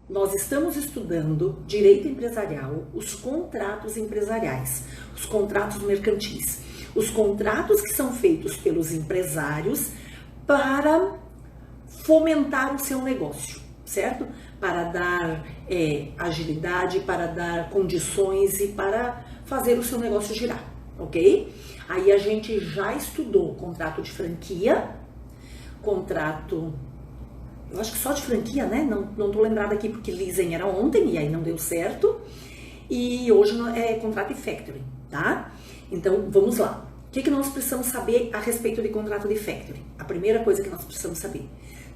nós estamos estudando direito empresarial, os contratos empresariais, os contratos mercantis, os contratos que são feitos pelos empresários para fomentar o seu negócio, certo? Para dar agilidade, para dar condições e para fazer o seu negócio girar, ok? Aí a gente já estudou contrato de franquia, contrato, eu acho que só de franquia, né? Não tô lembrada aqui porque leasing era ontem e aí não deu certo. E hoje é contrato de factoring, tá? Então, vamos lá. O que nós precisamos saber a respeito de contrato de factoring? A primeira coisa que nós precisamos saber: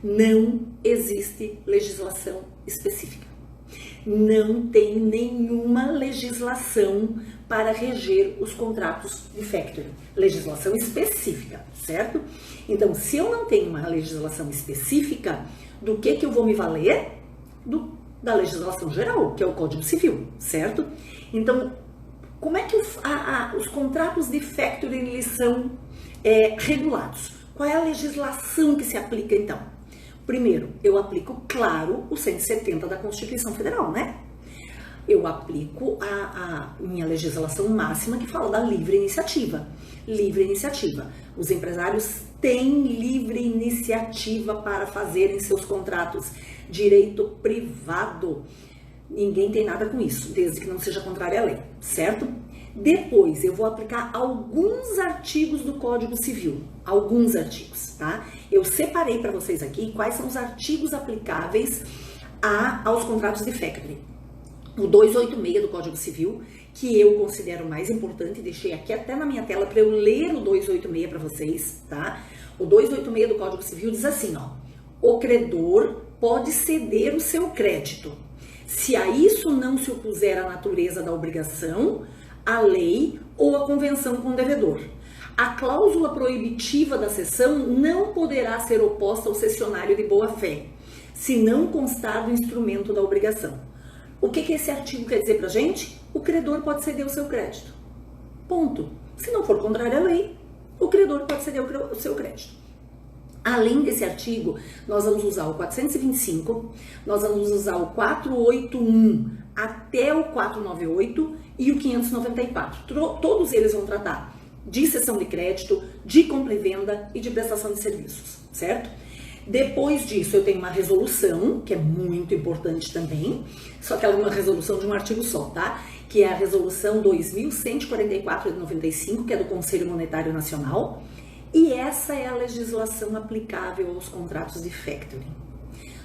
não existe legislação específica. Não tem nenhuma legislação para reger os contratos de factoring. Legislação específica, certo? Então, se eu não tenho uma legislação específica, do que eu vou me valer? Da legislação geral, que é o Código Civil, certo? Então, como é que os contratos de factoring eles são regulados? Qual é a legislação que se aplica, então? Primeiro, eu aplico, claro, o 170 da Constituição Federal, né? Eu aplico a minha legislação máxima que fala da livre iniciativa. Livre iniciativa. Os empresários têm livre iniciativa para fazerem seus contratos. Direito privado. Ninguém tem nada com isso, desde que não seja contrário à lei, certo? Depois, eu vou aplicar alguns artigos do Código Civil. Alguns artigos, tá? Eu separei para vocês aqui quais são os artigos aplicáveis aos contratos de factoring. O 286 do Código Civil, que eu considero mais importante, deixei aqui até na minha tela para eu ler o 286 para vocês, tá? O 286 do Código Civil diz assim, ó: o credor pode ceder o seu crédito, se a isso não se opuser à natureza da obrigação, a lei ou a convenção com o devedor. A cláusula proibitiva da cessão não poderá ser oposta ao cessionário de boa-fé, se não constar do instrumento da obrigação. O que esse artigo quer dizer pra gente? O credor pode ceder o seu crédito. Ponto. Se não for contrário à lei, o credor pode ceder o seu crédito. Além desse artigo, nós vamos usar o 425, nós vamos usar o 481 até o 498 e o 594. Todos eles vão tratar de cessão de crédito, de compra e venda e de prestação de serviços, certo? Depois disso, eu tenho uma resolução, que é muito importante também, só que ela é uma resolução de um artigo só, tá? Que é a resolução 2144 de 95, que é do Conselho Monetário Nacional, e essa é a legislação aplicável aos contratos de factoring.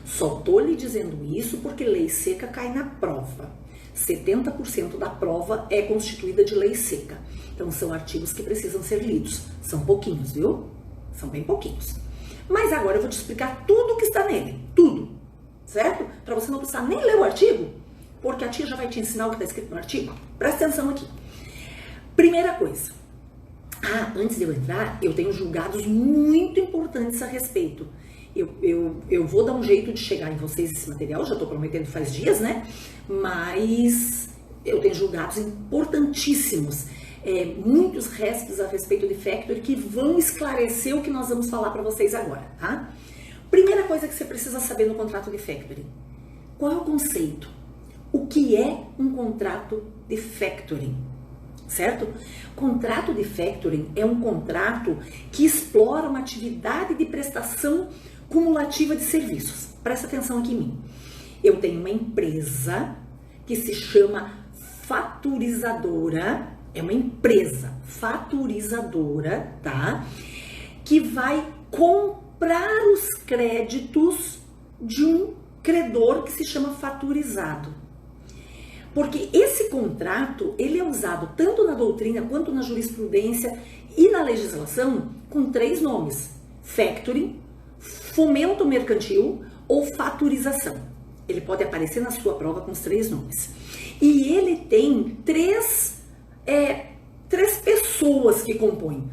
Só tô lhe dizendo isso porque lei seca cai na prova. 70% da prova é constituída de lei seca. Então, são artigos que precisam ser lidos. São pouquinhos, viu? São bem pouquinhos. Mas agora eu vou te explicar tudo que está nele. Tudo. Certo? Para você não precisar nem ler o artigo, porque a tia já vai te ensinar o que está escrito no artigo. Presta atenção aqui. Primeira coisa. Antes de eu entrar, eu tenho julgados muito importantes a respeito. Eu vou dar um jeito de chegar em vocês esse material, já estou prometendo faz dias, né? Mas eu tenho julgados importantíssimos, muitos restos a respeito de factoring que vão esclarecer o que nós vamos falar para vocês agora, tá? Primeira coisa que você precisa saber no contrato de factoring. Qual é o conceito? O que é um contrato de factoring? Certo? Contrato de factoring é um contrato que explora uma atividade de prestação cumulativa de serviços. Presta atenção aqui em mim. Eu tenho uma empresa que se chama faturizadora, é uma empresa faturizadora, tá? Que vai comprar os créditos de um credor que se chama faturizado. Porque esse contrato, ele é usado tanto na doutrina quanto na jurisprudência e na legislação com 3 nomes: factoring, fomento mercantil ou faturização. Ele pode aparecer na sua prova com os 3 nomes. E ele tem três pessoas que compõem.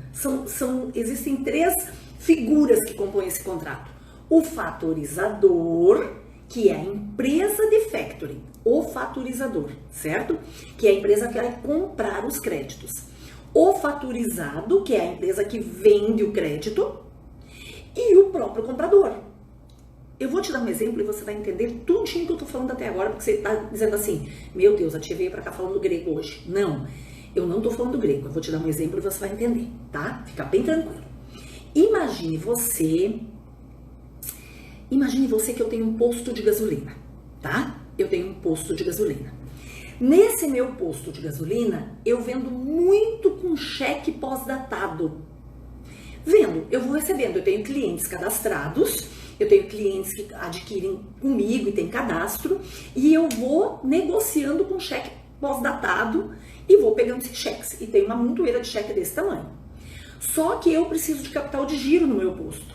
Existem 3 figuras que compõem esse contrato. O faturizador, que é a empresa de factoring, o faturizador, certo? Que é a empresa que vai comprar os créditos. O faturizado, que é a empresa que vende o crédito, e o próprio comprador. Eu vou te dar um exemplo e você vai entender tudinho que eu tô falando até agora, porque você tá dizendo assim, meu Deus, a tia veio pra cá falando grego hoje. Não, eu não tô falando grego, eu vou te dar um exemplo e você vai entender, tá? Fica bem tranquilo. Imagine você que eu tenho um posto de gasolina, tá? Eu tenho um posto de gasolina. Nesse meu posto de gasolina, eu vendo muito com cheque pós-datado. Vendo, eu vou recebendo, eu tenho clientes cadastrados, eu tenho clientes que adquirem comigo e tem cadastro, e eu vou negociando com cheque pós-datado e vou pegando esses cheques. E tem uma montoeira de cheque desse tamanho. Só que eu preciso de capital de giro no meu posto.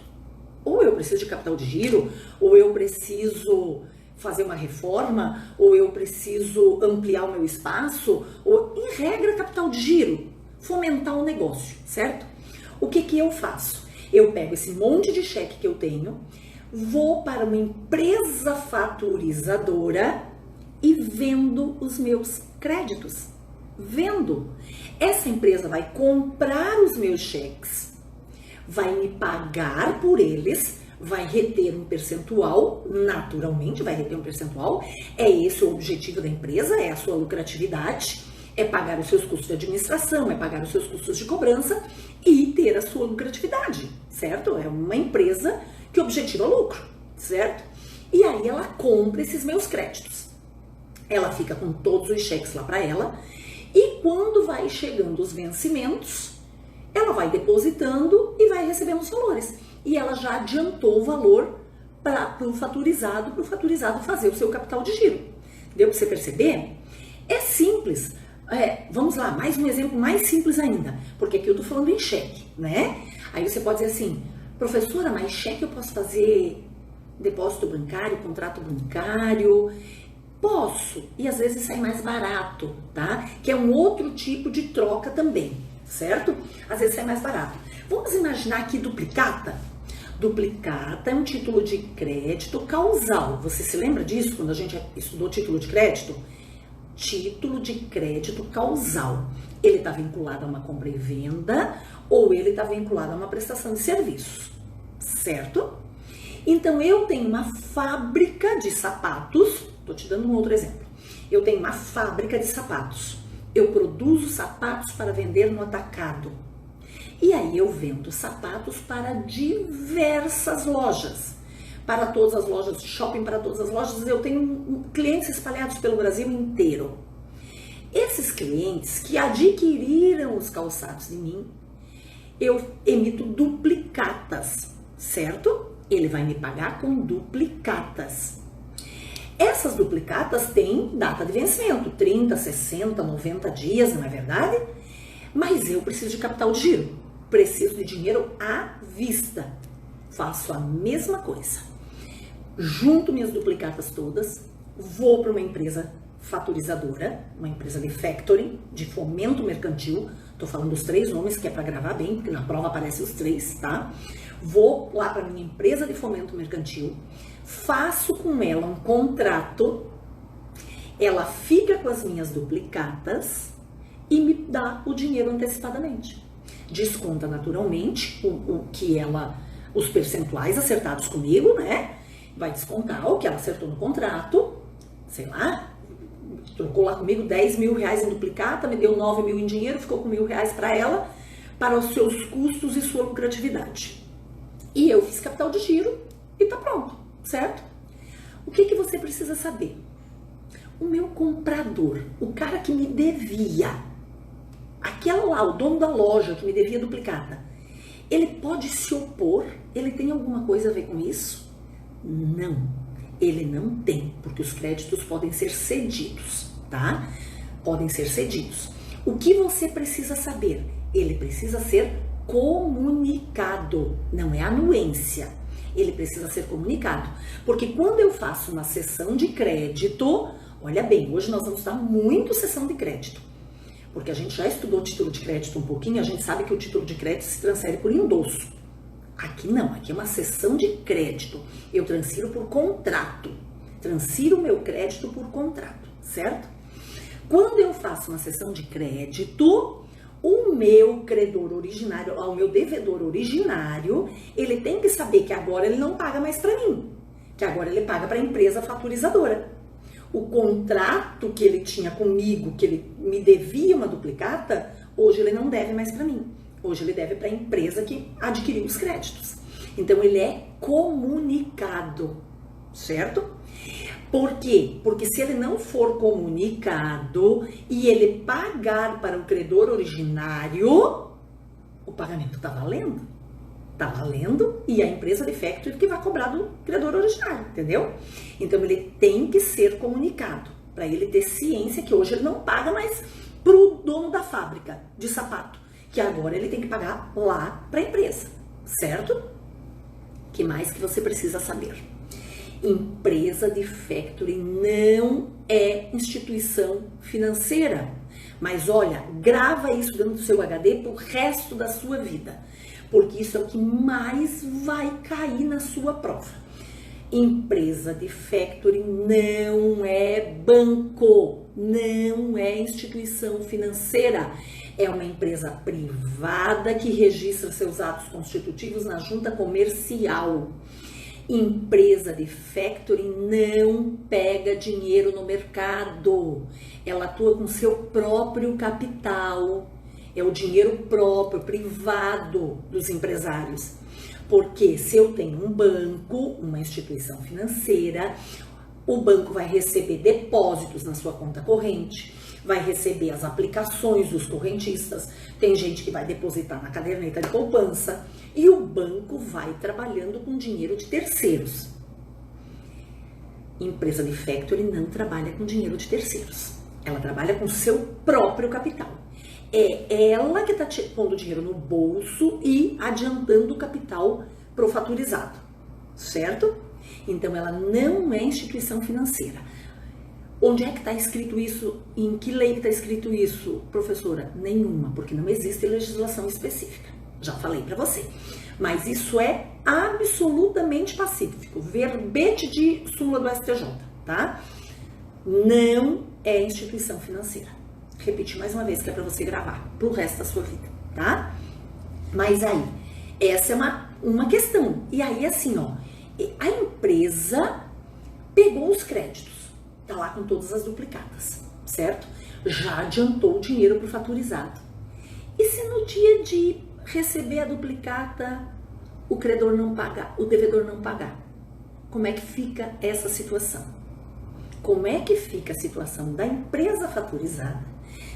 Ou eu preciso de capital de giro, ou eu preciso fazer uma reforma, ou eu preciso ampliar o meu espaço, ou, em regra, capital de giro, fomentar o negócio, certo? O que eu faço? Eu pego esse monte de cheque que eu tenho, vou para uma empresa faturizadora e vendo os meus créditos. Vendo. Essa empresa vai comprar os meus cheques, vai me pagar por eles, vai reter um percentual, naturalmente vai reter um percentual, é esse o objetivo da empresa, é a sua lucratividade, é pagar os seus custos de administração, é pagar os seus custos de cobrança e ter a sua lucratividade, certo? É uma empresa que objetiva lucro, certo? E aí ela compra esses meus créditos. Ela fica com todos os cheques lá para ela e quando vai chegando os vencimentos, ela vai depositando e vai recebendo os valores. E ela já adiantou o valor para o faturizado fazer o seu capital de giro. Deu para você perceber? É simples. Vamos lá, mais um exemplo mais simples ainda, porque aqui eu tô falando em cheque, né? Aí você pode dizer assim, professora, mas cheque eu posso fazer depósito bancário, contrato bancário? Posso, e às vezes sai mais barato, tá? Que é um outro tipo de troca também, certo? Às vezes sai mais barato. Vamos imaginar aqui duplicata? Duplicata é um título de crédito causal. Você se lembra disso quando a gente estudou título de crédito? Título de crédito causal. Ele está vinculado a uma compra e venda ou ele está vinculado a uma prestação de serviços, certo? Então, eu tenho uma fábrica de sapatos, estou te dando um outro exemplo. Eu tenho uma fábrica de sapatos. Eu produzo sapatos para vender no atacado. E aí eu vendo sapatos para diversas lojas. Para todas as lojas de shopping, para todas as lojas. Eu tenho clientes espalhados pelo Brasil inteiro. Esses clientes que adquiriram os calçados de mim, eu emito duplicatas, certo? Ele vai me pagar com duplicatas. Essas duplicatas têm data de vencimento, 30, 60, 90 dias, não é verdade? Mas eu preciso de capital de giro, preciso de dinheiro à vista. Faço a mesma coisa. Junto minhas duplicatas todas, vou para uma empresa faturizadora, uma empresa de factoring, de fomento mercantil. Tô falando os 3 nomes, que é para gravar bem, porque na prova aparecem os 3, tá? Vou lá para minha empresa de fomento mercantil, faço com ela um contrato, ela fica com as minhas duplicatas e me dá o dinheiro antecipadamente. Desconta naturalmente os percentuais acertados comigo, né? Vai descontar o que ela acertou no contrato, sei lá, trocou lá comigo 10 mil reais em duplicata, me deu 9 mil em dinheiro, ficou com R$1.000 para ela, para os seus custos e sua lucratividade. E eu fiz capital de giro e tá pronto, certo? O que você precisa saber? O meu comprador, o cara que me devia, aquela lá, o dono da loja que me devia duplicata, ele pode se opor? Ele tem alguma coisa a ver com isso? Não, ele não tem, porque os créditos podem ser cedidos, tá? Podem ser cedidos. O que você precisa saber? Ele precisa ser comunicado, não é anuência. Ele precisa ser comunicado, porque quando eu faço uma cessão de crédito, olha bem, hoje nós vamos dar muito cessão de crédito, porque a gente já estudou título de crédito um pouquinho, a gente sabe que o título de crédito se transfere por endosso. Aqui não, aqui é uma cessão de crédito, eu transfiro por contrato, transfiro o meu crédito por contrato, certo? Quando eu faço uma cessão de crédito, o meu credor originário, o meu devedor originário, ele tem que saber que agora ele não paga mais para mim. que agora ele paga para a empresa faturizadora. O contrato que ele tinha comigo, que ele me devia uma duplicata, hoje ele não deve mais para mim. Hoje ele deve para a empresa que adquiriu os créditos. Então ele é comunicado, certo? Por quê? Porque se ele não for comunicado e ele pagar para o credor originário, o pagamento está valendo. Está valendo e a empresa de factory que vai cobrar do credor originário, entendeu? Então ele tem que ser comunicado, para ele ter ciência que hoje ele não paga mais para o dono da fábrica de sapato, que agora ele tem que pagar lá para a empresa, certo? O que mais que você precisa saber? Empresa de factory não é instituição financeira. Mas olha, grava isso dentro do seu HD pro resto da sua vida, porque isso é o que mais vai cair na sua prova. Empresa de factory não é banco, não é instituição financeira. É uma empresa privada que registra seus atos constitutivos na junta comercial. Empresa de factory não pega dinheiro no mercado. Ela atua com seu próprio capital. É o dinheiro próprio, privado dos empresários. Porque se eu tenho um banco, uma instituição financeira, o banco vai receber depósitos na sua conta corrente, vai receber as aplicações dos correntistas, tem gente que vai depositar na caderneta de poupança e o banco vai trabalhando com dinheiro de terceiros. Empresa de factory não trabalha com dinheiro de terceiros, ela trabalha com seu próprio capital. É ela que está pondo dinheiro no bolso e adiantando o capital para o faturizado, certo? Então ela não é instituição financeira. Onde é que está escrito isso? Em que lei está escrito isso, professora? Nenhuma, porque não existe legislação específica. Já falei para você. Mas isso é absolutamente pacífico. Verbete de súmula do STJ, tá? Não é instituição financeira. Repetir mais uma vez que é para você gravar pro resto da sua vida, tá? Mas aí, essa é uma questão. E aí, assim, ó, a empresa pegou os créditos. Tá lá com todas as duplicatas, certo? Já adiantou o dinheiro pro faturizado. E se no dia de receber a duplicata, o credor não pagar, o devedor não pagar? Como é que fica essa situação? Como é que fica a situação da empresa faturizada?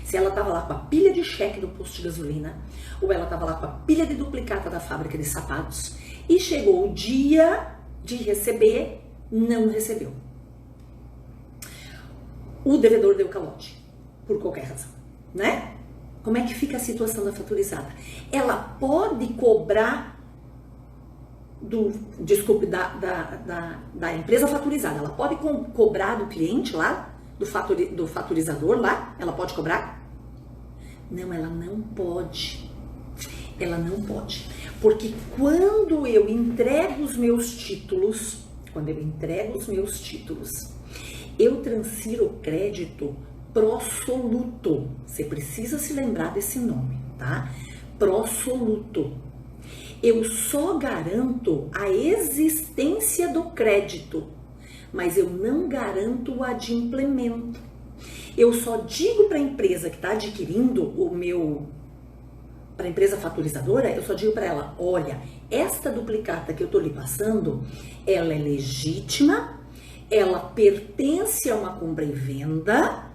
Se ela estava lá com a pilha de cheque do posto de gasolina, ou ela estava lá com a pilha de duplicata da fábrica de sapatos, e chegou o dia de receber, não recebeu. O devedor deu calote, por qualquer razão, né? Como é que fica a situação da faturizada? Ela pode cobrar da empresa faturizada, ela pode cobrar do cliente lá, do faturizador lá, ela pode cobrar? Não, ela não pode. Ela não pode. Porque quando eu entrego os meus títulos, eu transfiro o crédito pro soluto. Você precisa se lembrar desse nome, tá? Pro soluto. Eu só garanto a existência do crédito, mas eu não garanto o adimplemento. Eu só digo para a empresa que está adquirindo para a empresa faturizadora, eu só digo para ela, olha, esta duplicata que eu estou lhe passando, ela é legítima, ela pertence a uma compra e venda,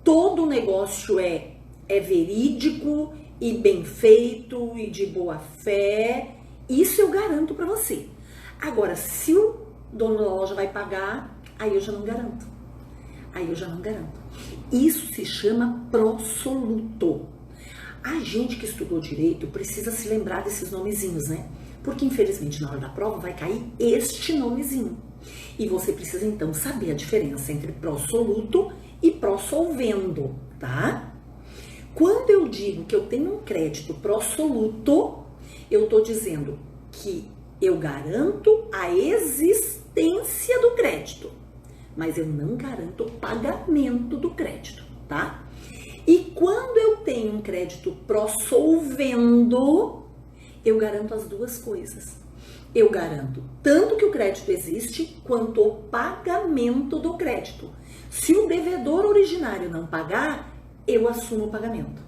todo o negócio é verídico e bem feito e de boa fé, isso eu garanto para você. Agora, se o dono da loja vai pagar, aí eu já não garanto. Isso se chama prosoluto. A gente que estudou direito precisa se lembrar desses nomezinhos, né? Porque infelizmente na hora da prova vai cair este nomezinho. E você precisa então saber a diferença entre prosoluto e prossolvendo, tá? Quando eu digo que eu tenho um crédito prosoluto, eu estou dizendo que eu garanto a existência do crédito, mas eu não garanto o pagamento do crédito, tá? E quando eu tenho um crédito prossolvendo, eu garanto as duas coisas. eu garanto tanto que o crédito existe, quanto o pagamento do crédito. Se o devedor originário não pagar, eu assumo o pagamento.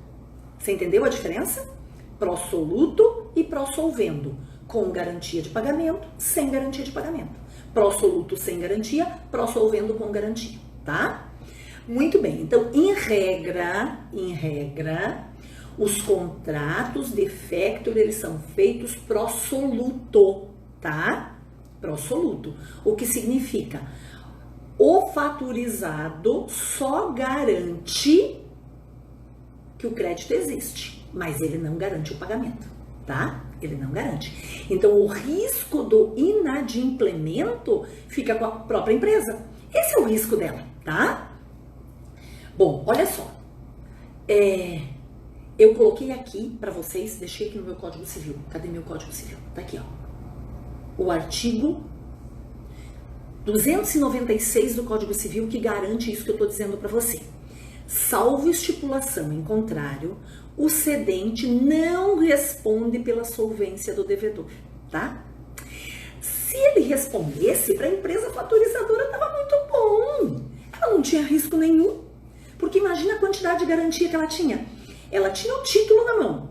Você entendeu a diferença? Pró-soluto e pró-solvendo, com garantia de pagamento, sem garantia de pagamento. Pró-soluto sem garantia, pró-solvendo com garantia, tá? Muito bem, então, em regra, os contratos de factory, eles são feitos pró-soluto, tá? Pró-soluto, o que significa o faturizado só garante que o crédito existe, mas ele não garante o pagamento, tá? Ele não garante. Então, o risco do inadimplemento fica com a própria empresa. Esse é o risco dela, tá? Bom, olha só. Eu coloquei aqui para vocês, deixei aqui no meu Código Civil. Cadê meu Código Civil? Tá aqui, ó. O artigo 296 do Código Civil, que garante isso que eu tô dizendo para você. Salvo estipulação em contrário, o cedente não responde pela solvência do devedor, tá? Se ele respondesse, para a empresa faturizadora estava muito bom. Ela não tinha risco nenhum. Porque imagina a quantidade de garantia que ela tinha. Ela tinha o título na mão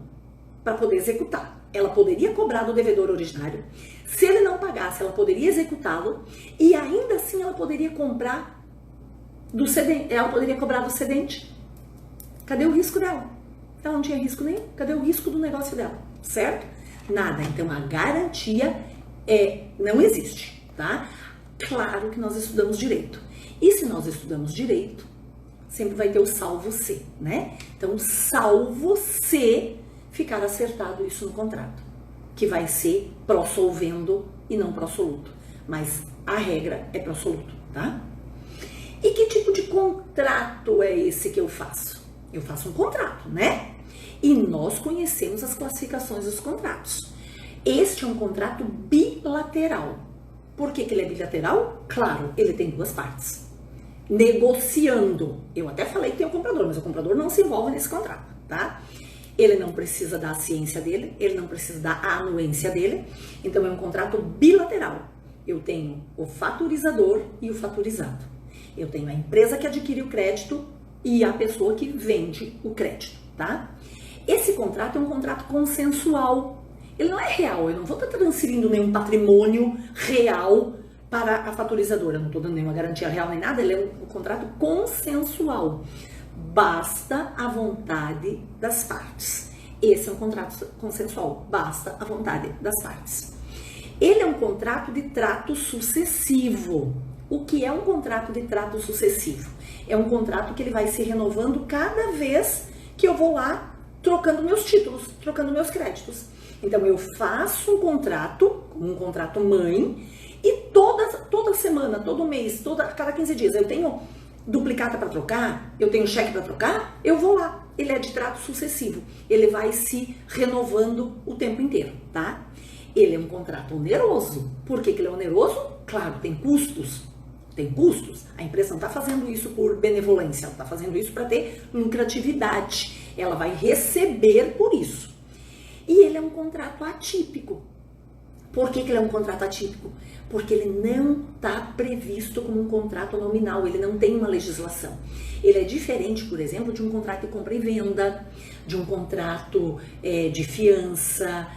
para poder executar. Ela poderia cobrar do devedor originário. Se ele não pagasse, ela poderia executá-lo. E ainda assim ela poderia comprar do cedente. Ela poderia cobrar do cedente. Cadê o risco dela? Ela não tinha risco nenhum. Cadê o risco do negócio dela? Certo? Nada. Então a garantia não existe, tá? Claro que nós estudamos direito. E se nós estudamos direito, sempre vai ter o salvo se, né? Então, salvo se ficar acertado isso no contrato, que vai ser pró-solvendo e não pró-soluto. Mas a regra é pró-soluto, tá? E que tipo de contrato é esse que eu faço? Eu faço um contrato, né? E nós conhecemos as classificações dos contratos. Este é um contrato bilateral. Por que ele é bilateral? Claro, ele tem duas partes. Negociando. Eu até falei que tem o comprador, mas o comprador não se envolve nesse contrato, tá? Ele não precisa da ciência dele, ele não precisa da anuência dele. Então é um contrato bilateral. Eu tenho o faturizador e o faturizado. Eu tenho a empresa que adquire o crédito e a pessoa que vende o crédito, tá? Esse contrato é um contrato consensual. Ele não é real, eu não vou estar transferindo nenhum patrimônio real para a faturizadora. Eu não estou dando nenhuma garantia real nem nada, ele é um contrato consensual. Basta a vontade das partes. Esse é um contrato consensual, basta a vontade das partes. Ele é um contrato de trato sucessivo. O que é um contrato de trato sucessivo? É um contrato que ele vai se renovando cada vez que eu vou lá trocando meus títulos, trocando meus créditos. Então eu faço um contrato mãe, e toda semana, todo mês, cada 15 dias, eu tenho duplicata para trocar, eu tenho cheque para trocar, eu vou lá. Ele é de trato sucessivo, ele vai se renovando o tempo inteiro, tá? Ele é um contrato oneroso. Por que ele é oneroso? Claro, tem custos. Tem custos. A empresa não está fazendo isso por benevolência, ela está fazendo isso para ter lucratividade. Ela vai receber por isso. E ele é um contrato atípico. Por que ele é um contrato atípico? Porque ele não está previsto como um contrato nominal, ele não tem uma legislação. Ele é diferente, por exemplo, de um contrato de compra e venda, de um contrato de fiança,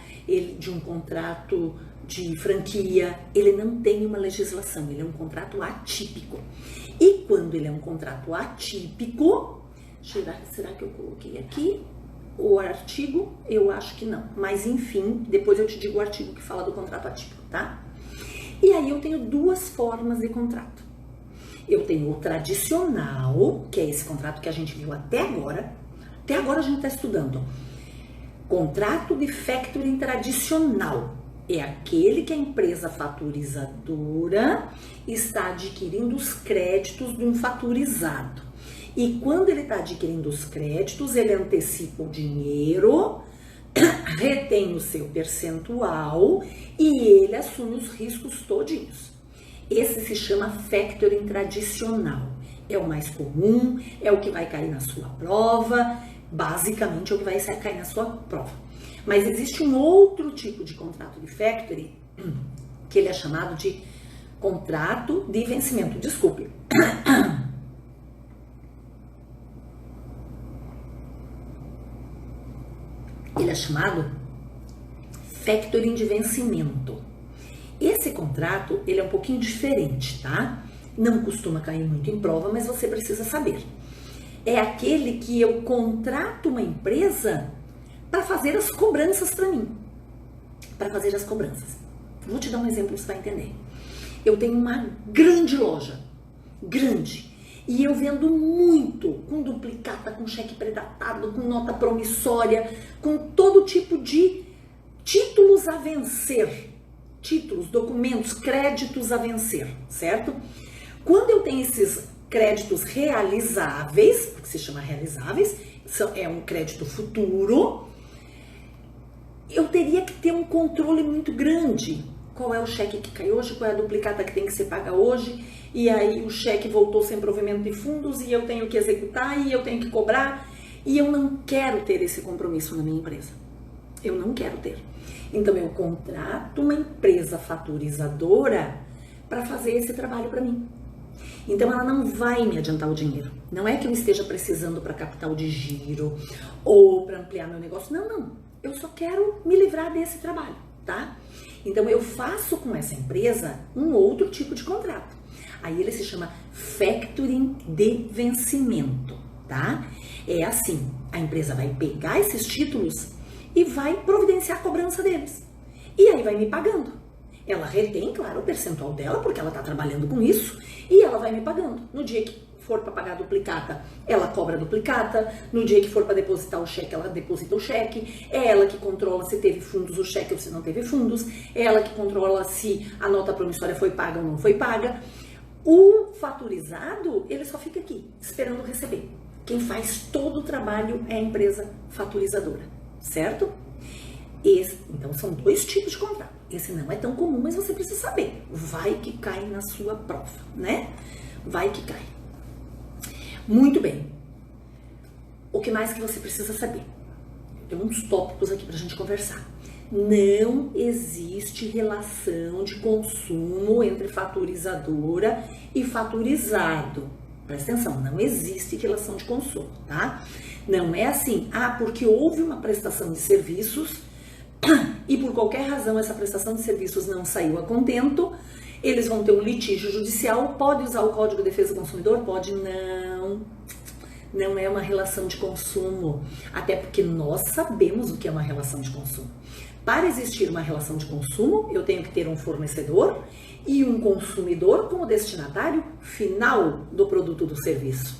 de um contrato de franquia. Ele não tem uma legislação, ele é um contrato atípico. E quando ele é um contrato atípico, será que eu coloquei aqui o artigo? Eu acho que não, mas enfim, depois eu te digo o artigo que fala do contrato atípico, tá? E aí eu tenho duas formas de contrato. Eu tenho o tradicional, que é esse contrato que a gente viu até agora. Até agora a gente está estudando. Contrato de factoring tradicional. É aquele que a empresa faturizadora está adquirindo os créditos de um faturizado. E quando ele está adquirindo os créditos, ele antecipa o dinheiro, retém o seu percentual e ele assume os riscos todinhos. Esse se chama factoring tradicional. É o mais comum, é o que vai cair na sua prova, basicamente é o que vai cair na sua prova. Mas existe um outro tipo de contrato de factoring que ele é chamado de contrato de vencimento. Desculpe. Ele é chamado factoring de vencimento. Esse contrato, ele é um pouquinho diferente, tá? Não costuma cair muito em prova, mas você precisa saber. É aquele que eu contrato uma empresa para fazer as cobranças para mim. Para fazer as cobranças. Vou te dar um exemplo, você vai entender. Eu tenho uma grande loja, grande, e eu vendo muito, com duplicata, com cheque predatado, com nota promissória, com todo tipo de títulos a vencer. Títulos, documentos, créditos a vencer, certo? Quando eu tenho esses créditos realizáveis, porque se chama realizáveis, é um crédito futuro, eu teria que ter um controle muito grande. Qual é o cheque que cai hoje, qual é a duplicata que tem que ser paga hoje, e aí o cheque voltou sem provimento de fundos e eu tenho que executar e eu tenho que cobrar, e eu não quero ter esse compromisso na minha empresa. Eu não quero ter. Então eu contrato uma empresa faturizadora para fazer esse trabalho para mim. Então ela não vai me adiantar o dinheiro. Não é que eu esteja precisando para capital de giro ou para ampliar meu negócio. Não, não. Eu só quero me livrar desse trabalho, tá? Então eu faço com essa empresa um outro tipo de contrato. Aí ele se chama factoring de vencimento, tá? É assim, a empresa vai pegar esses títulos e vai providenciar a cobrança deles. E aí vai me pagando. Ela retém, claro, o percentual dela, porque ela está trabalhando com isso, e ela vai me pagando. No dia que for para pagar a duplicata, ela cobra a duplicata. No dia que for para depositar o cheque, ela deposita o cheque. É ela que controla se teve fundos o cheque ou se não teve fundos. É ela que controla se a nota promissória foi paga ou não foi paga. O faturizado, ele só fica aqui, esperando receber. Quem faz todo o trabalho é a empresa faturizadora, certo? Então são dois tipos de contrato. Esse não é tão comum, mas você precisa saber. Vai que cai na sua prova, né? Vai que cai. Muito bem. O que mais que você precisa saber? Tem uns tópicos aqui pra gente conversar. Não existe relação de consumo entre faturizadora e faturizado. Presta atenção, não existe relação de consumo, tá? Não é assim, porque houve uma prestação de serviços e por qualquer razão essa prestação de serviços não saiu a contento, eles vão ter um litígio judicial. Pode usar o Código de Defesa do Consumidor? Pode não. Não é uma relação de consumo, até porque nós sabemos o que é uma relação de consumo. Para existir uma relação de consumo, eu tenho que ter um fornecedor e um consumidor como destinatário final do produto ou do serviço.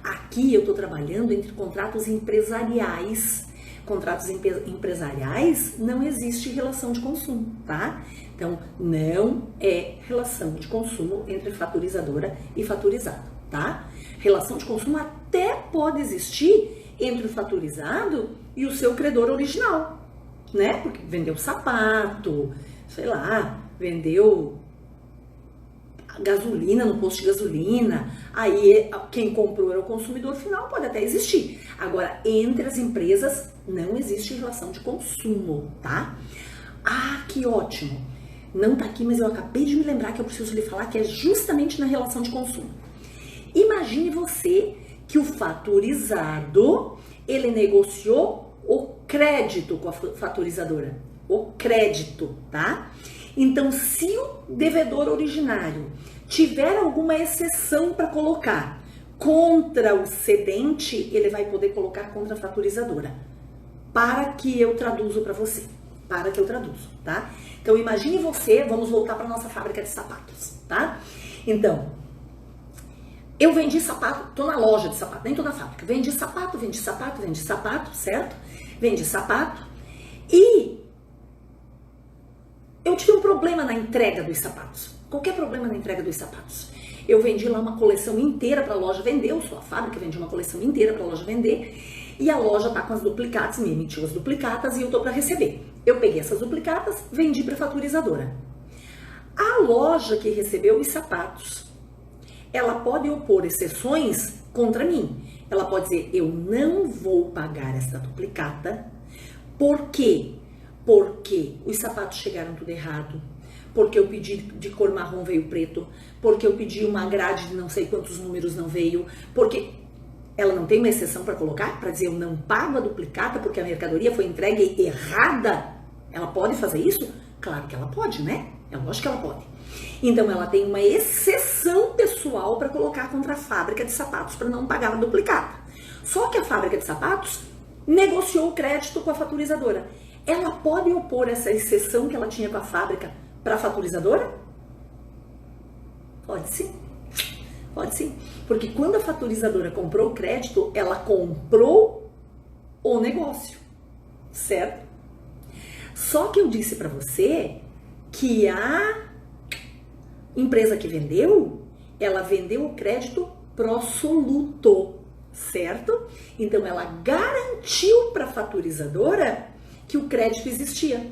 Aqui eu estou trabalhando entre contratos empresariais. Contratos empresariais não existe relação de consumo, tá? Então, não é relação de consumo entre faturizadora e faturizado, tá? Relação de consumo até pode existir entre o faturizado e o seu credor original, né? Porque vendeu sapato, sei lá, vendeu gasolina no posto de gasolina, aí quem comprou era o consumidor final, pode até existir. Agora, entre as empresas não existe relação de consumo, tá? Que ótimo! Não tá aqui, mas eu acabei de me lembrar que eu preciso lhe falar que é justamente na relação de consumo. Imagine você que o faturizado, ele negociou o crédito com a faturizadora. O crédito, tá? Então, se o devedor originário tiver alguma exceção para colocar contra o cedente, ele vai poder colocar contra a faturizadora. Para que eu traduzo para você. Para que eu traduzo, tá? Então, imagine você, vamos voltar para nossa fábrica de sapatos, tá? Então, eu vendi sapato, tô na loja de sapato, nem tô na fábrica. Vendi sapato, certo? Vendi sapato e eu tive um problema na entrega dos sapatos. Qualquer problema na entrega dos sapatos. Eu vendi lá uma coleção inteira para a loja vender, eu sou a fábrica, vendi uma coleção inteira para a loja vender, e a loja tá com as duplicatas, me emitiu as duplicatas e eu tô para receber. Eu peguei essas duplicatas, vendi para a faturizadora. A loja que recebeu os sapatos, ela pode opor exceções contra mim. Ela pode dizer, eu não vou pagar essa duplicata. Por quê? Porque os sapatos chegaram tudo errado, porque eu pedi de cor marrom veio preto, porque eu pedi uma grade de não sei quantos números não veio, porque ela não tem uma exceção para colocar, para dizer eu não pago a duplicata porque a mercadoria foi entregue errada. Ela pode fazer isso? Claro que ela pode, né? É lógico que ela pode. Então ela tem uma exceção pessoal para colocar contra a fábrica de sapatos para não pagar a duplicata. Só que a fábrica de sapatos negociou o crédito com a faturizadora. Ela pode opor essa exceção que ela tinha com a fábrica para a faturizadora? Pode sim. Pode sim. Porque quando a faturizadora comprou o crédito, ela comprou o negócio, certo? Só que eu disse para você que a empresa que vendeu, ela vendeu o crédito pro soluto, certo? Então ela garantiu para a faturizadora que o crédito existia.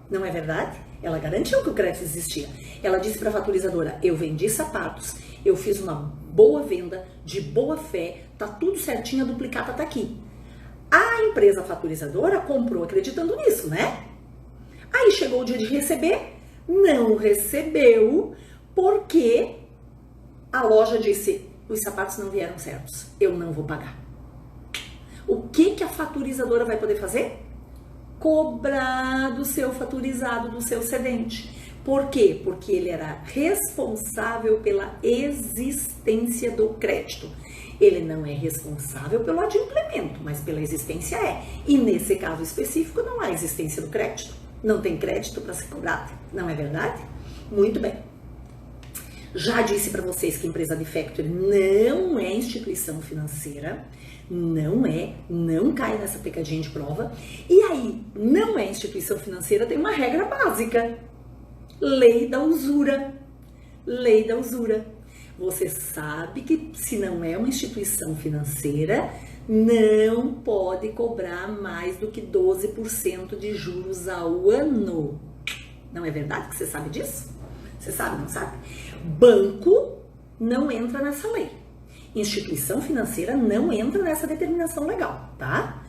Não é verdade? Ela garantiu que o crédito existia. Ela disse para a faturizadora, eu vendi sapatos, eu fiz uma boa venda, de boa fé, tá tudo certinho, a duplicata tá aqui. A empresa faturizadora comprou acreditando nisso, né? Aí chegou o dia de receber, não recebeu, porque a loja disse, os sapatos não vieram certos, eu não vou pagar. O que a faturizadora vai poder fazer? Cobrar do seu faturizado, do seu cedente. Por quê? Porque ele era responsável pela existência do crédito. Ele não é responsável pelo adimplemento, mas pela existência é. E nesse caso específico não há existência do crédito. Não tem crédito para ser cobrado. Não é verdade? Muito bem. Já disse para vocês que a empresa de factory não é instituição financeira. Não cai nessa pecadinha de prova. E aí, não é instituição financeira, tem uma regra básica. Lei da usura. Lei da usura. Você sabe que se não é uma instituição financeira, não pode cobrar mais do que 12% de juros ao ano. Não é verdade que você sabe disso? Você sabe, não sabe? Banco não entra nessa lei. Instituição financeira não entra nessa determinação legal, tá?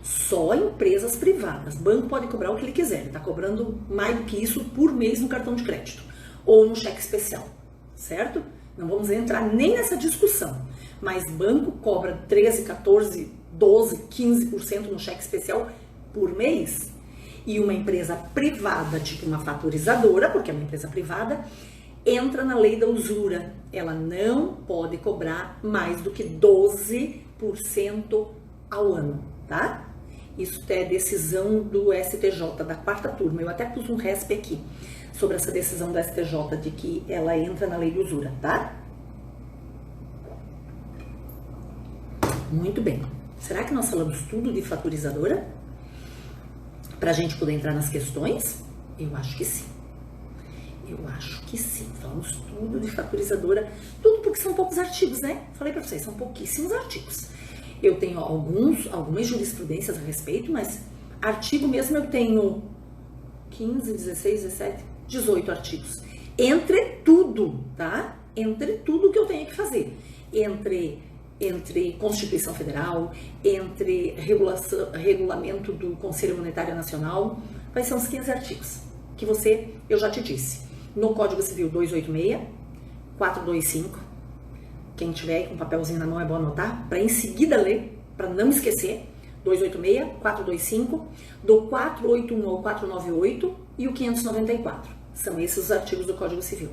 Só empresas privadas. Banco pode cobrar o que ele quiser. Ele tá cobrando mais do que isso por mês no cartão de crédito ou no cheque especial, certo? Não vamos entrar nem nessa discussão. Mas banco cobra 13, 14, 12, 15% no cheque especial por mês. E uma empresa privada, tipo uma faturizadora, porque é uma empresa privada, entra na lei da usura. Ela não pode cobrar mais do que 12% ao ano, tá? Isso é decisão do STJ, da quarta turma. Eu até pus um resp aqui sobre essa decisão do STJ de que ela entra na lei da usura, tá? Muito bem. Será que nós falamos tudo de faturizadora? Pra gente poder entrar nas questões? Eu acho que sim. Eu acho que sim. Falamos tudo de faturizadora. Tudo porque são poucos artigos, né? Falei pra vocês, são pouquíssimos artigos. Eu tenho algumas jurisprudências a respeito, mas artigo mesmo eu tenho 15, 16, 17, 18 artigos. Entre tudo, tá? Entre tudo que eu tenho que fazer. Entre Constituição Federal, entre regulamento do Conselho Monetário Nacional, vai ser uns 15 artigos, que eu já te disse, no Código Civil 286, 425, quem tiver aí com um papelzinho na mão é bom anotar, para em seguida ler, para não esquecer, 286, 425, do 481 ao 498 e o 594, são esses os artigos do Código Civil.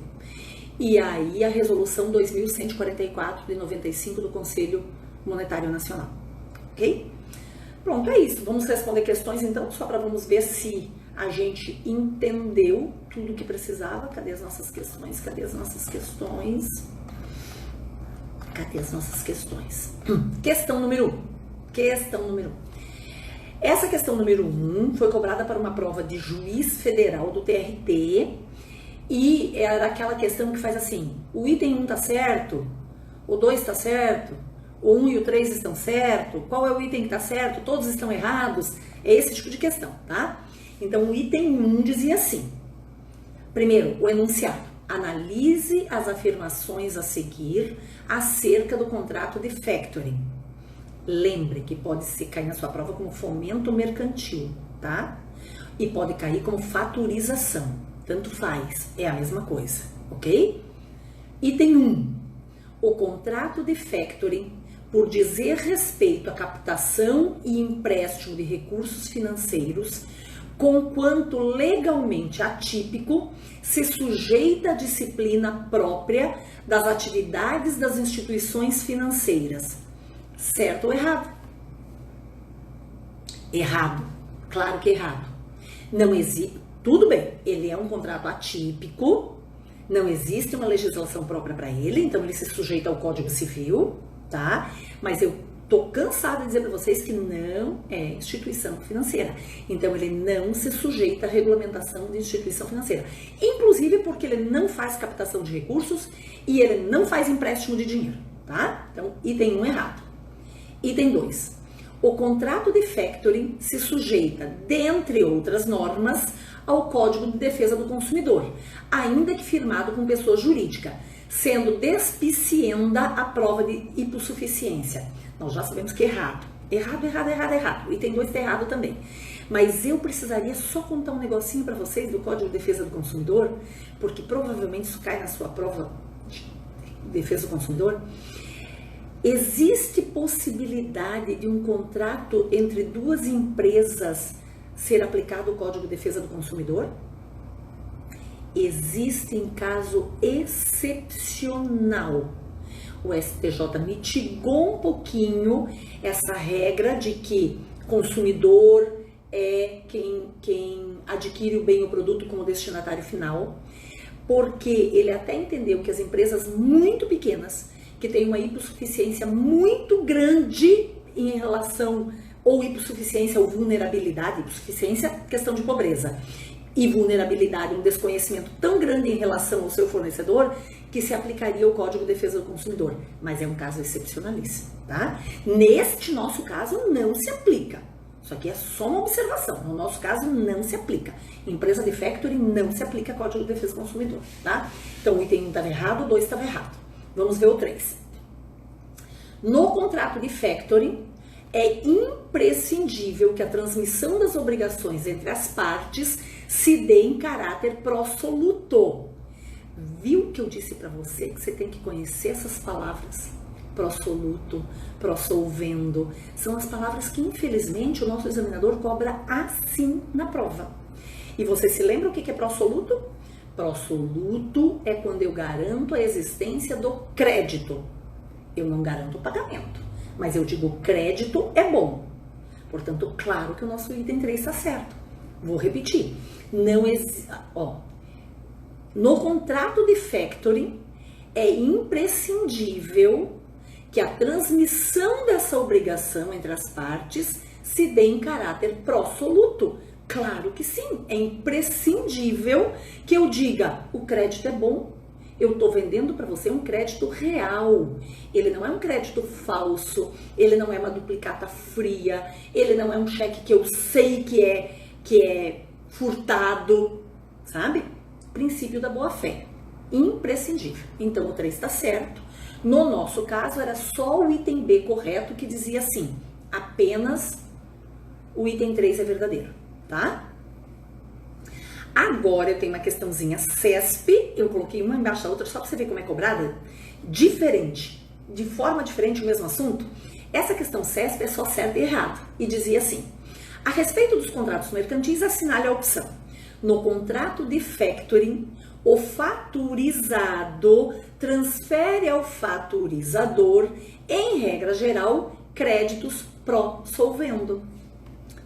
E aí a resolução 2144 de 95 do Conselho Monetário Nacional, ok? Pronto, é isso. Vamos responder questões então, só para vamos ver se a gente entendeu tudo o que precisava. Cadê as nossas questões? Cadê as nossas questões? Cadê as nossas questões? Questão número 1. Questão número 1. Essa questão número 1 foi cobrada para uma prova de juiz federal do TRT. E era aquela questão que faz assim, o item 1 tá certo, o 2 tá certo, o 1 e o 3 estão certo, qual é o item que tá certo, todos estão errados, é esse tipo de questão, tá? Então o item 1 dizia assim, primeiro, o enunciado, analise as afirmações a seguir acerca do contrato de factoring. Lembre que pode cair na sua prova como fomento mercantil, tá? E pode cair como faturização. tanto faz, é a mesma coisa, ok? Item 1. O contrato de factoring, por dizer respeito à captação e empréstimo de recursos financeiros, conquanto legalmente atípico, se sujeita à disciplina própria das atividades das instituições financeiras. Certo ou errado? Errado. Claro que errado. Não existe. Tudo bem, ele é um contrato atípico, não existe uma legislação própria para ele, então ele se sujeita ao Código Civil, tá? Mas eu tô cansada de dizer para vocês que não é instituição financeira. Então ele não se sujeita à regulamentação de instituição financeira. Inclusive porque ele não faz captação de recursos e ele não faz empréstimo de dinheiro, tá? Então, item 1 errado. Item 2. O contrato de factoring se sujeita, dentre outras normas, ao Código de Defesa do Consumidor, ainda que firmado com pessoa jurídica, sendo despicienda a prova de hipossuficiência. Nós já sabemos que é errado. Errado. Item 2 está errado também. Mas eu precisaria só contar um negocinho para vocês do Código de Defesa do Consumidor, porque provavelmente isso cai na sua prova de defesa do consumidor. Existe possibilidade de um contrato entre duas empresas ser aplicado o Código de Defesa do Consumidor? Existe em caso excepcional. O STJ mitigou um pouquinho essa regra de que consumidor é quem adquire o bem ou produto como destinatário final, porque ele até entendeu que as empresas muito pequenas, que têm uma hipossuficiência muito grande em relação, ou hipossuficiência ou vulnerabilidade, hipossuficiência, questão de pobreza, e vulnerabilidade, um desconhecimento tão grande em relação ao seu fornecedor, que se aplicaria o Código de Defesa do Consumidor. Mas é um caso excepcionalíssimo, tá? Neste nosso caso, não se aplica. Isso aqui é só uma observação. No nosso caso, não se aplica. Empresa de factoring não se aplica Código de Defesa do Consumidor, tá? Então, o item 1 estava errado, o 2 estava errado. Vamos ver o 3. No contrato de factoring, é imprescindível que a transmissão das obrigações entre as partes se dê em caráter pró-soluto. Viu que eu disse para você que você tem que conhecer essas palavras? Pró-soluto, pró-solvendo. São as palavras que, infelizmente, o nosso examinador cobra assim na prova. E você se lembra o que é pró-soluto? Pró-soluto é quando eu garanto a existência do crédito. Eu não garanto o pagamento, mas eu digo crédito é bom. Portanto, claro que o nosso item 3 está certo. Vou repetir. Não existe... No contrato de factoring, é imprescindível que a transmissão dessa obrigação entre as partes se dê em caráter pró-soluto. Claro que sim, é imprescindível que eu diga, o crédito é bom, eu estou vendendo para você um crédito real, ele não é um crédito falso, ele não é uma duplicata fria, ele não é um cheque que eu sei que é furtado, sabe? Princípio da boa-fé, imprescindível. Então o 3 está certo. No nosso caso era só o item B correto que dizia assim, apenas o item 3 é verdadeiro, tá? Agora eu tenho uma questãozinha CESP, eu coloquei uma embaixo da outra só para você ver como é cobrada, diferente, de forma diferente o mesmo assunto. Essa questão CESP é só certo e errado, e dizia assim, a respeito dos contratos mercantis, assinale a opção. No contrato de factoring, o faturizado transfere ao faturizador, em regra geral, créditos pró-solvendo.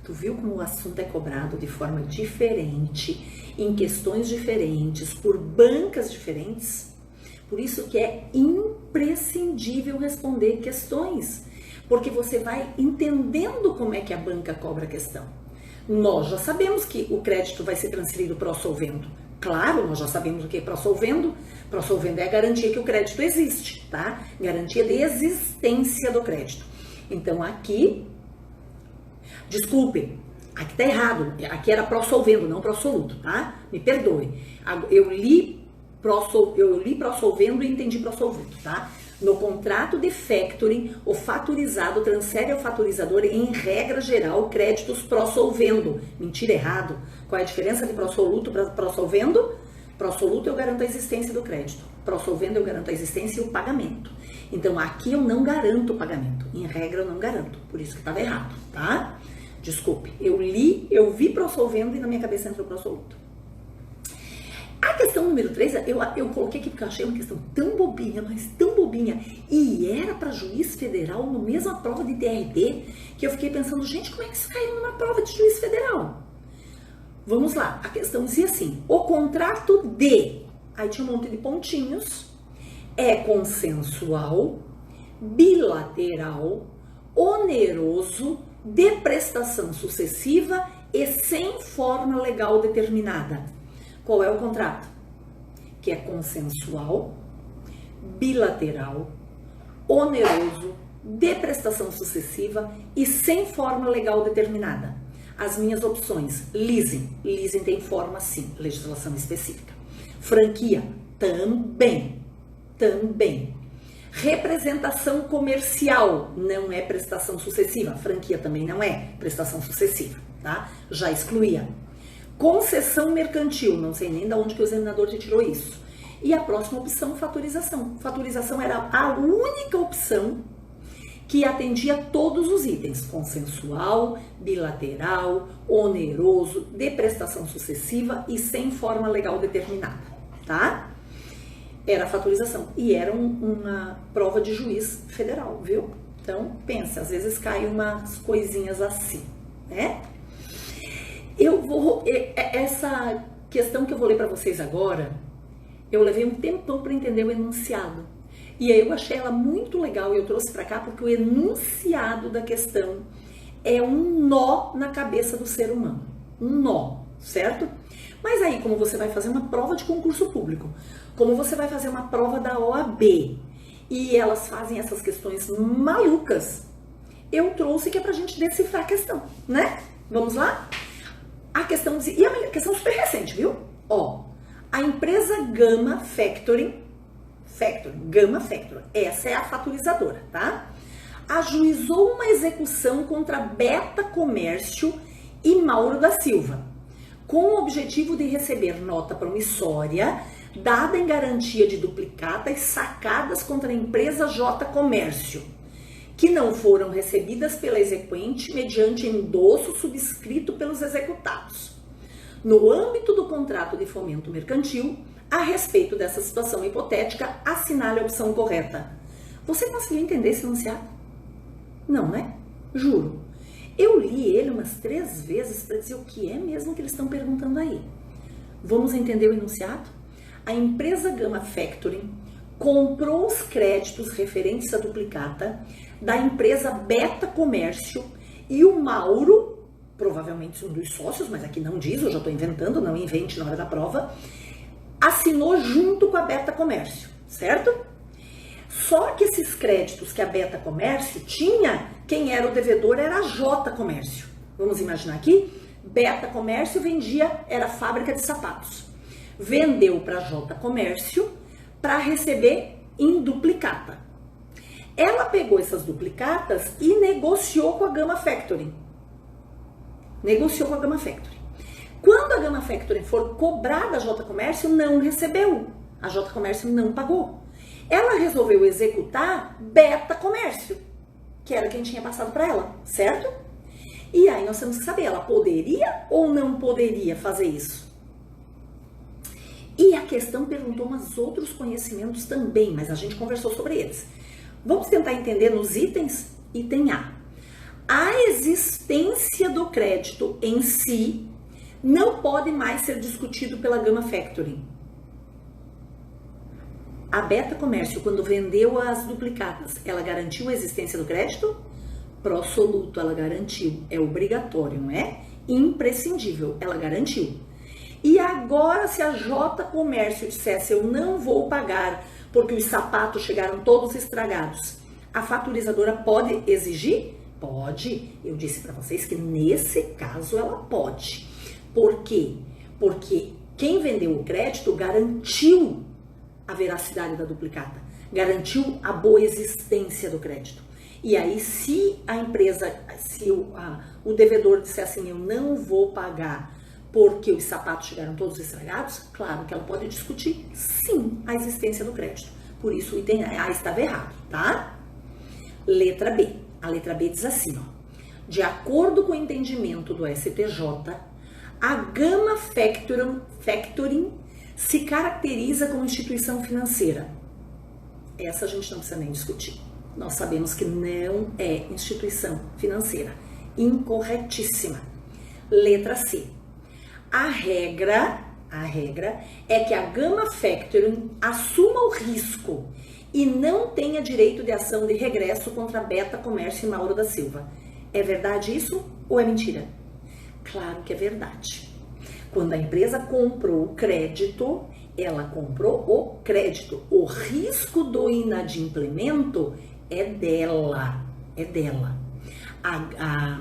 Tu viu como o assunto é cobrado de forma diferente, em questões diferentes, por bancas diferentes? Por isso que é imprescindível responder questões, porque você vai entendendo como é que a banca cobra a questão. Nós já sabemos que o crédito vai ser transferido pró-solvendo. Claro, nós já sabemos o que é pró-solvendo. Pró-solvendo é a garantia que o crédito existe, tá? Garantia de existência do crédito. Então aqui, desculpe, aqui tá errado. Aqui era pró-solvendo, não pró-soluto, tá? Me perdoe. Eu li pró-solvendo e entendi pró-soluto, tá? No contrato de factoring, o faturizado transfere ao faturizador, em regra geral, créditos pró-solvendo. Mentira, errado. Qual é a diferença de pró-soluto para pró-solvendo? Pró-soluto eu garanto a existência do crédito. Pró-solvendo eu garanto a existência e o pagamento. Então, aqui eu não garanto o pagamento. Em regra, eu não garanto. Por isso que estava errado, tá? Desculpe. Eu vi pró-solvendo e na minha cabeça entrou pró-soluto. A questão número 3, eu coloquei aqui porque eu achei uma questão tão bobinha, mas tão bobinha, e era para juiz federal no mesma prova de TRT, que eu fiquei pensando, gente, como é que isso caiu numa prova de juiz federal? Vamos lá, a questão dizia assim, o contrato de, aí tinha um monte de pontinhos, é consensual, bilateral, oneroso, de prestação sucessiva e sem forma legal determinada. Qual é o contrato? Que é consensual, bilateral, oneroso, de prestação sucessiva e sem forma legal determinada. As minhas opções, leasing. Leasing tem forma sim, legislação específica. Franquia, também. Representação comercial, não é prestação sucessiva. Franquia também não é prestação sucessiva, tá? Já excluía. Concessão mercantil, não sei nem de onde que o examinador te tirou isso. E a próxima opção, faturização. Faturização era a única opção que atendia todos os itens. Consensual, bilateral, oneroso, de prestação sucessiva e sem forma legal determinada, tá? Era a faturização. E era uma prova de juiz federal, viu? Então, pensa, às vezes caem umas coisinhas assim, né? Essa questão que eu vou ler para vocês agora, eu levei um tempão para entender o enunciado. E aí eu achei ela muito legal e eu trouxe para cá porque o enunciado da questão é um nó na cabeça do ser humano. Um nó, certo? Mas aí, como você vai fazer uma prova de concurso público, como você vai fazer uma prova da OAB, e elas fazem essas questões malucas, eu trouxe que é pra gente decifrar a questão, né? Vamos lá? A questão, e é uma questão super recente, viu? Ó, a empresa Gama Factoring, essa é a faturizadora, tá? Ajuizou uma execução contra Beta Comércio e Mauro da Silva, com o objetivo de receber nota promissória dada em garantia de duplicatas sacadas contra a empresa J Comércio, que não foram recebidas pela exequente mediante endosso subscrito pelos executados. No âmbito do contrato de fomento mercantil, a respeito dessa situação hipotética, assinale a opção correta. Você conseguiu entender esse enunciado? Não, né? Juro. Eu li ele umas 3 vezes para dizer o que é mesmo que eles estão perguntando aí. Vamos entender o enunciado? A empresa Gama Factoring comprou os créditos referentes à duplicata da empresa Beta Comércio e o Mauro, provavelmente um dos sócios, mas aqui não diz, eu já estou inventando, não invente na hora da prova, assinou junto com a Beta Comércio, certo? Só que esses créditos que a Beta Comércio tinha, quem era o devedor era a J Comércio. Vamos imaginar aqui, Beta Comércio era fábrica de sapatos. Vendeu para a J Comércio para receber em duplicata. Ela pegou essas duplicatas e negociou com a Gama Factoring. Quando a Gama Factoring for cobrar da J Comércio, não recebeu. A J Comércio não pagou. Ela resolveu executar Beta Comércio, que era quem tinha passado para ela, certo? E aí nós temos que saber, ela poderia ou não poderia fazer isso? E a questão perguntou uns outros conhecimentos também, mas a gente conversou sobre eles. Vamos tentar entender nos itens? Item A. A existência do crédito em si não pode mais ser discutido pela Gama Factoring. A Beta Comércio, quando vendeu as duplicatas, ela garantiu a existência do crédito? Pró-soluto, ela garantiu. É obrigatório, não é? Imprescindível, ela garantiu. E agora, se a J Comércio dissesse, eu não vou pagar porque os sapatos chegaram todos estragados, a faturizadora pode exigir? Pode. Eu disse para vocês que nesse caso ela pode. Por quê? Porque quem vendeu o crédito garantiu a veracidade da duplicata, garantiu a boa existência do crédito. E aí, se a empresa, se o devedor disser assim, eu não vou pagar porque os sapatos chegaram todos estragados, claro que ela pode discutir, sim, a existência do crédito. Por isso, o item A estava errado, tá? Letra B. A letra B diz assim, ó. De acordo com o entendimento do STJ, a Gama Factoring se caracteriza como instituição financeira. Essa a gente não precisa nem discutir. Nós sabemos que não é instituição financeira. Incorretíssima. Letra C. A regra é que a Gama Factoring assuma o risco e não tenha direito de ação de regresso contra a Beta Comércio e Mauro da Silva. É verdade isso ou é mentira? Claro que é verdade. Quando a empresa comprou o crédito, ela comprou o crédito. O risco do inadimplemento é dela. A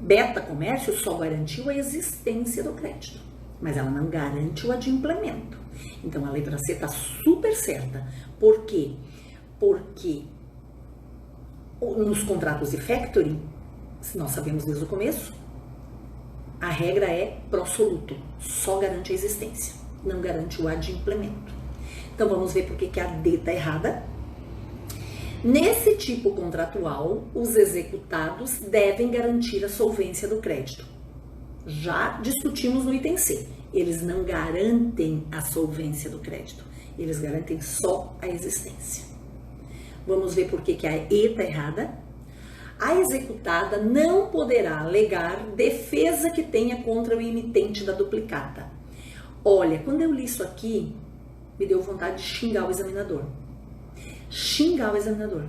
Beta Comércio só garantiu a existência do crédito, mas ela não garante o adimplemento. Então a letra C está super certa. Por quê? Porque nos contratos de factoring, nós sabemos desde o começo, a regra é pró-soluto, só garante a existência, não garante o adimplemento. Então vamos ver por que a D está errada. Nesse tipo contratual, os executados devem garantir a solvência do crédito. Já discutimos no item C, eles não garantem a solvência do crédito, eles garantem só a existência. Vamos ver por que a E está errada. A executada não poderá alegar defesa que tenha contra o emitente da duplicata. Olha, quando eu li isso aqui, me deu vontade de xingar o examinador. Xingar o examinador.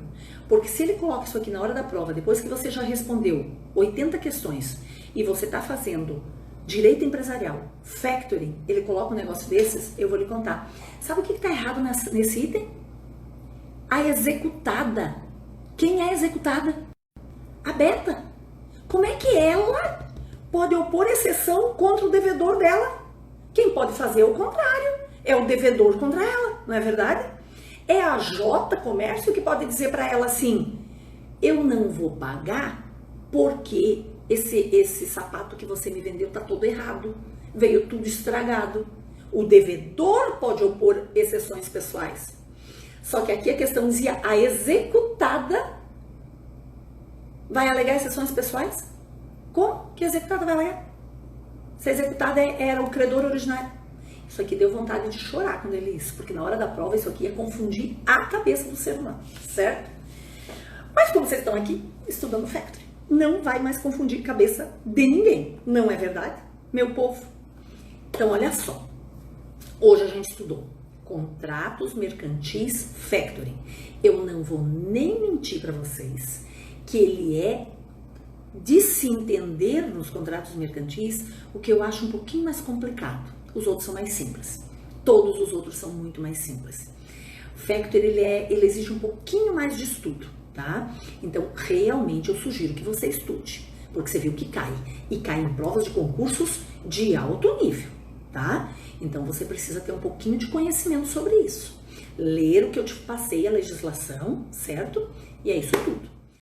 Porque se ele coloca isso aqui na hora da prova, depois que você já respondeu 80 questões e você está fazendo direito empresarial, factoring, ele coloca um negócio desses, eu vou lhe contar. Sabe o que está errado nesse item? A executada. Quem é a executada? A Beta. Como é que ela pode opor exceção contra o devedor dela? Quem pode fazer é o contrário. É o devedor contra ela, não é verdade? É a J Comércio que pode dizer para ela assim, eu não vou pagar porque esse sapato que você me vendeu tá todo errado, veio tudo estragado. O devedor pode opor exceções pessoais. Só que aqui a questão dizia, a executada vai alegar exceções pessoais? Como que a executada vai alegar? Se a executada era o credor originário. Isso aqui deu vontade de chorar quando ele li isso, porque na hora da prova isso aqui ia confundir a cabeça do ser humano, certo? Mas como vocês estão aqui estudando factoring, não vai mais confundir a cabeça de ninguém, não é verdade, meu povo? Então olha só, hoje a gente estudou contratos mercantis factoring. Eu não vou nem mentir para vocês que ele é de se entender nos contratos mercantis, o que eu acho um pouquinho mais complicado. Os outros são mais simples. Todos os outros são muito mais simples. Factoring, ele exige um pouquinho mais de estudo, tá? Então, realmente, eu sugiro que você estude, porque você viu que cai. E cai em provas de concursos de alto nível, tá? Então, você precisa ter um pouquinho de conhecimento sobre isso. Ler o que eu te passei, a legislação, certo? E é isso tudo.